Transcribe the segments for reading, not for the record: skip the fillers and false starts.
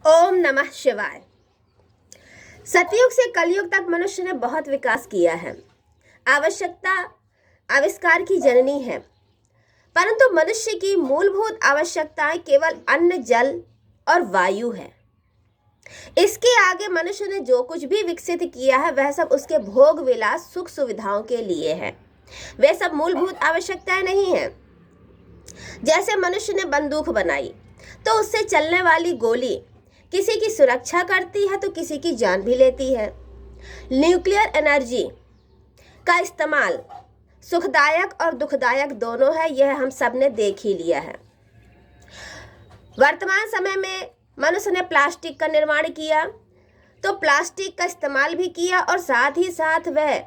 ओम नमः शिवाय। सतयुग से कलयुग तक मनुष्य ने बहुत विकास किया है। आवश्यकता आविष्कार की जननी है, परंतु मनुष्य की मूलभूत आवश्यकताएं केवल अन्न, जल और वायु है। इसके आगे मनुष्य ने जो कुछ भी विकसित किया है वह सब उसके भोग विलास सुख सुविधाओं के लिए है। वे सब मूलभूत आवश्यकताएं नहीं हैं। जैसे मनुष्य ने बंदूक बनाई तो उससे चलने वाली गोली किसी की सुरक्षा करती है तो किसी की जान भी लेती है। न्यूक्लियर एनर्जी का इस्तेमाल सुखदायक और दुखदायक दोनों है, यह हम सब ने देख ही लिया है। वर्तमान समय में मनुष्य ने प्लास्टिक का निर्माण किया तो प्लास्टिक का इस्तेमाल भी किया और साथ ही साथ वह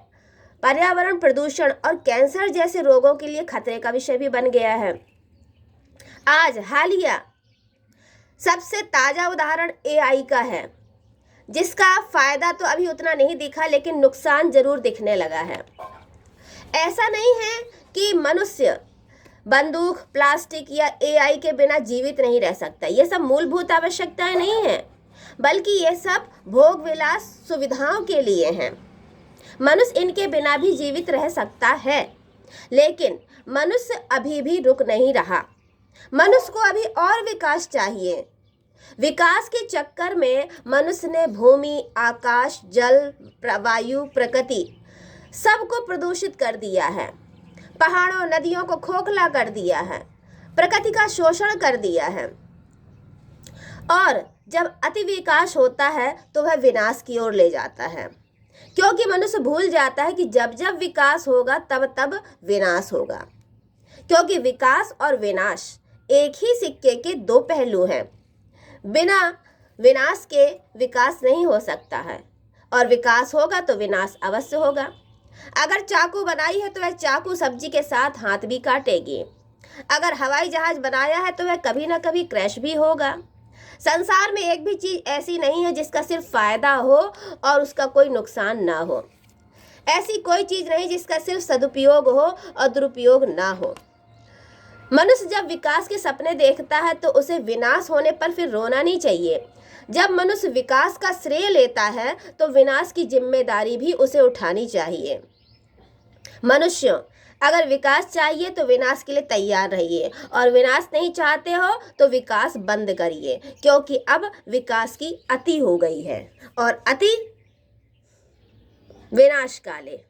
पर्यावरण प्रदूषण और कैंसर जैसे रोगों के लिए खतरे का विषय भी बन गया है। आज हालिया सबसे ताज़ा उदाहरण एआई का है, जिसका फायदा तो अभी उतना नहीं दिखा लेकिन नुकसान जरूर दिखने लगा है। ऐसा नहीं है कि मनुष्य बंदूक, प्लास्टिक या एआई के बिना जीवित नहीं रह सकता। ये सब मूलभूत आवश्यकताएं नहीं हैं, बल्कि ये सब भोग विलास सुविधाओं के लिए हैं। मनुष्य इनके बिना भी जीवित रह सकता है, लेकिन मनुष्य अभी भी रुक नहीं रहा। मनुष्य को अभी और विकास चाहिए। विकास के चक्कर में मनुष्य ने भूमि, आकाश, जल, वायु, प्रकृति सबको प्रदूषित कर दिया है। पहाड़ों, नदियों को खोखला कर दिया है, प्रकृति का शोषण कर दिया है। और जब अति विकास होता है तो वह विनाश की ओर ले जाता है, क्योंकि मनुष्य भूल जाता है कि जब जब विकास होगा तब तब विनाश होगा। क्योंकि विकास और विनाश एक ही सिक्के के दो पहलू हैं। बिना विनाश के विकास नहीं हो सकता है, और विकास होगा तो विनाश अवश्य होगा। अगर चाकू बनाई है तो वह चाकू सब्जी के साथ हाथ भी काटेगी। अगर हवाई जहाज बनाया है तो वह कभी ना कभी क्रैश भी होगा। संसार में एक भी चीज ऐसी नहीं है जिसका सिर्फ फायदा हो और उसका कोई नुकसान ना हो। ऐसी कोई चीज नहीं जिसका सिर्फ सदुपयोग हो और दुरुपयोग ना हो। मनुष्य जब विकास के सपने देखता है तो उसे विनाश होने पर फिर रोना नहीं चाहिए। जब मनुष्य विकास का श्रेय लेता है तो विनाश की जिम्मेदारी भी उसे उठानी चाहिए। मनुष्य अगर विकास चाहिए तो विनाश के लिए तैयार रहिए, और विनाश नहीं चाहते हो तो विकास बंद करिए, क्योंकि अब विकास की अति हो गई है और अति विनाश काले।